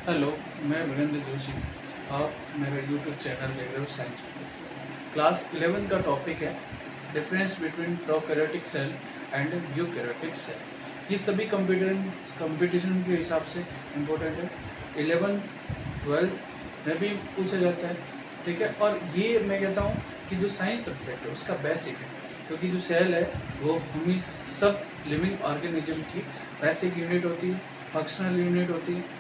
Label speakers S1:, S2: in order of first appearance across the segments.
S1: Hello, मैं वीरेंद्र जोशी। आप मेरा यूट्यूब चैनल देख रहे हो साइंस प्लस। क्लास 11 का टॉपिक है difference between prokaryotic cell and eukaryotic cell. ये सभी कंपटीशन के हिसाब से इम्पोर्टेंट है। 11th 12th में भी पूछा जाता है, ठीक है। और ये मैं कहता हूँ कि जो साइंस सब्जेक्ट है उसका बेसिक है, क्योंकि जो सेल है वो हमें सब लिविंग ऑर्गेनिज्म की बेसिक यूनिट होती है, फंक्शनल यूनिट होती है।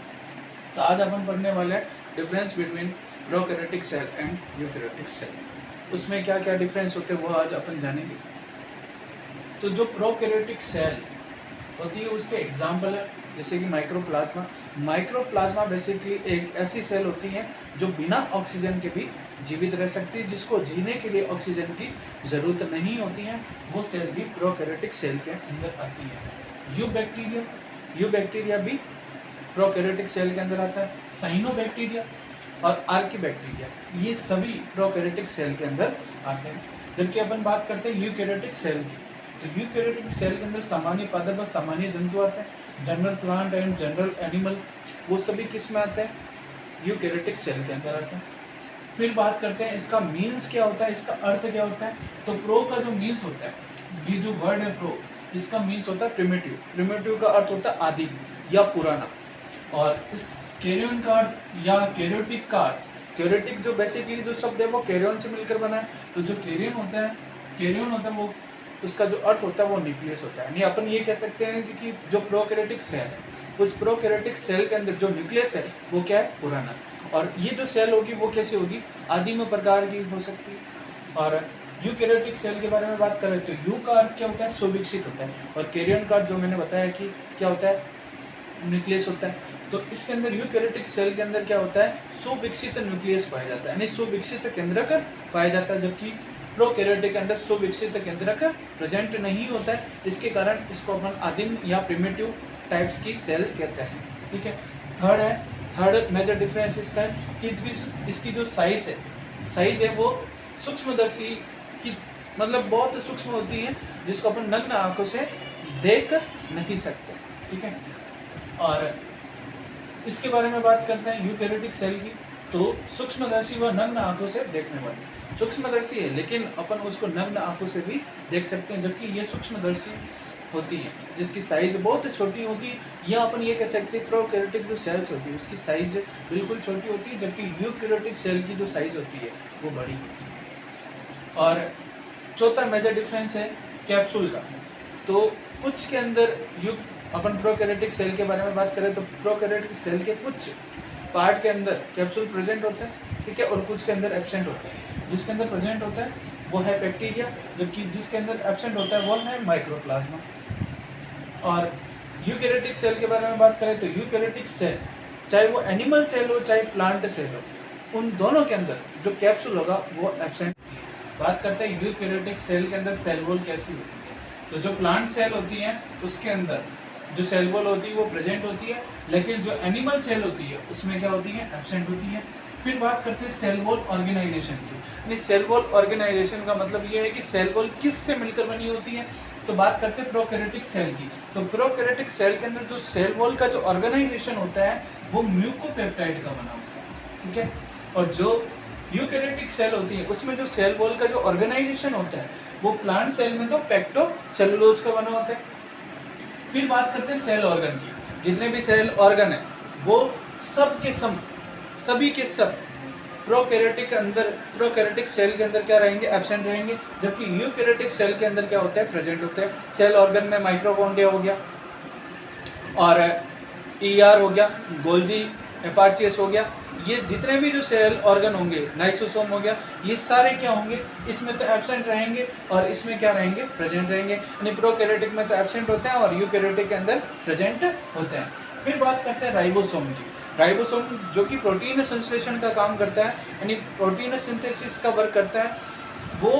S1: तो आज अपन पढ़ने वाले हैं difference between prokaryotic cell and eukaryotic cell. उसमें क्या क्या डिफरेंस होते हैं वो आज अपन जानेंगे। तो जो प्रोकैरियोटिक सेल होती है उसके एग्जाम्पल है जैसे कि माइक्रोप्लाज्मा। माइक्रोप्लाज्मा बेसिकली एक ऐसी सेल होती है जो बिना ऑक्सीजन के भी जीवित रह सकती है, जिसको जीने के लिए ऑक्सीजन की ज़रूरत नहीं होती है। वो सेल भी प्रोकैरियोटिक सेल के अंदर आती है। यू बैक्टीरिया भी प्रोकैरियोटिक सेल के अंदर आता है। साइनोबैक्टीरिया और आर्किबैक्टीरिया ये सभी प्रोकैरियोटिक सेल के अंदर आते हैं। जबकि अपन बात करते हैं यूकैरियोटिक सेल की, तो यूकैरियोटिक सेल के अंदर सामान्य पादप व सामान्य जंतु आते हैं। General plant and general animal वो सभी किस में आते हैं? यूकैरियोटिक सेल के अंदर आते हैं। फिर बात करते हैं इसका मीन्स क्या होता है, इसका अर्थ क्या होता है। तो प्रो का जो मीन्स होता है, ये जो वर्ड है प्रो, इसका मीन्स होता है प्रिमिटिव। प्रिमिटिव का अर्थ होता है आदिम या पुराना। और इस कैरियन का अर्थ या कैरियोटिक का अर्थ, कैरियोटिक जो बेसिकली जो शब्द है वो कैरियन से मिलकर बना है। तो जो कैरियन होता है वो उसका जो अर्थ होता है वो न्यूक्लियस होता है। यानी अपन ये कह सकते हैं कि जो प्रोकैरियोटिक सेल है उस प्रोकैरियोटिक सेल के अंदर जो न्यूक्लियस है वो क्या है? पुराना। और ये जो सेल होगी वो कैसी होगी? आदिम प्रकार की हो सकती है। और यूकैरियोटिक सेल के बारे में बात करें तो यू का अर्थ क्या होता है? सुविकसित होता है। और कैरियन का जो मैंने बताया कि क्या होता है? न्यूक्लियस होता है। तो इसके अंदर यूकैरियोटिक सेल के अंदर क्या होता है? सुविकसित न्यूक्लियस पाया जाता है, यानी सुविकसित केंद्रक पाया जाता है। जबकि प्रोकैरियोटिक के अंदर सुविकसित केंद्रक प्रेजेंट नहीं होता है। इसके कारण इसको अपन आदिम या प्रिमिटिव टाइप्स की सेल कहते हैं, ठीक है। थर्ड मेजर डिफरेंस इसका है कि इसकी जो साइज है वो सूक्ष्मदर्शी की मतलब बहुत सूक्ष्म होती है, जिसको अपन नग्न आंखों से देख नहीं सकते, ठीक है। और इसके बारे में बात करते हैं यूकैरियोटिक सेल की, तो सूक्ष्मदर्शी व नग्न आंखों से देखने वाली। सूक्ष्मदर्शी है लेकिन अपन उसको नग्न आंखों से भी देख सकते हैं, जबकि ये सूक्ष्मदर्शी होती है जिसकी साइज बहुत छोटी होती है। या अपन ये कह सकते हैं प्रोकैरियोटिक जो सेल्स होती है उसकी साइज बिल्कुल छोटी होती है, जबकि यूकैरियोटिक सेल की जो साइज होती है वो बड़ी होती है। और चौथा मेजर डिफरेंस है कैप्सूल का। तो कुछ के अंदर अपन प्रोकैरियोटिक सेल के बारे में बात करें तो प्रोकैरियोटिक सेल के कुछ पार्ट के अंदर कैप्सूल प्रेजेंट होता है, ठीक है, और कुछ के अंदर एब्सेंट होता है। जिसके अंदर प्रेजेंट होता है वो है बैक्टीरिया, जबकि जिसके अंदर एब्सेंट होता है वो है माइक्रोप्लाज्मा। और यूकैरियोटिक सेल के बारे में बात करें तो यूकैरियोटिक सेल चाहे वो एनिमल सेल हो चाहे प्लांट सेल हो, उन दोनों के अंदर जो कैप्सूल होगा वो एब्सेंट। बात करते हैं यूकैरियोटिक सेल के अंदर सेल वॉल कैसी होती है। तो जो प्लांट सेल होती है उसके अंदर जो सेल वॉल होती है वो प्रेजेंट होती है, लेकिन जो एनिमल सेल होती है उसमें क्या होती है? एब्सेंट होती है। फिर बात करते हैं सेल वॉल ऑर्गेनाइजेशन की। यानी सेल वॉल ऑर्गेनाइजेशन का मतलब ये है कि सेल वॉल किस से मिलकर बनी होती है। तो बात करते हैं प्रोकैरियोटिक सेल की। तो प्रोकैरियोटिक सेल के अंदर जो सेल वॉल का जो ऑर्गेनाइजेशन होता है वो म्यूकोपेप्टाइड का बना होता है, ठीक है। और जो यूकैरियोटिक सेल होती है उसमें जो सेल वॉल का जो ऑर्गेनाइजेशन होता है वो प्लांट सेल में तो पेक्टो सेलुलोज का बना होता है। फिर बात करते हैं सेल ऑर्गन की। जितने भी सेल ऑर्गन है वो सभी के सब प्रोकैरियोटिक सेल के अंदर क्या रहेंगे? एब्सेंट रहेंगे। जबकि यूकैरियोटिक सेल के अंदर क्या होता है? प्रेजेंट होते हैं। सेल ऑर्गन में माइटोकॉन्ड्रिया हो गया और ईआर हो गया, गोल्जी एपार्चियस हो गया। ये जितने भी जो सेल ऑर्गन होंगे, लाइसोसोम हो गया, ये सारे क्या होंगे? इसमें तो एब्सेंट रहेंगे और इसमें क्या रहेंगे? प्रेजेंट रहेंगे। यानी प्रोकैरियोटिक में तो एब्सेंट होते हैं और यूकैरियोटिक के अंदर प्रेजेंट होते हैं। फिर बात करते हैं राइबोसोम की। राइबोसोम जो कि प्रोटीन संश्लेषण का काम करता है, यानी प्रोटीन सिंथेसिस का वर्क करता है, वो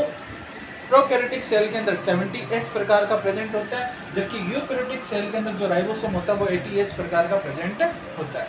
S1: प्रोकैरियोटिक सेल के अंदर 70S प्रकार का प्रेजेंट होता है। जबकि यूकैरियोटिक सेल के अंदर जो राइबोसोम होता है वो 80S प्रकार का प्रेजेंट होता है।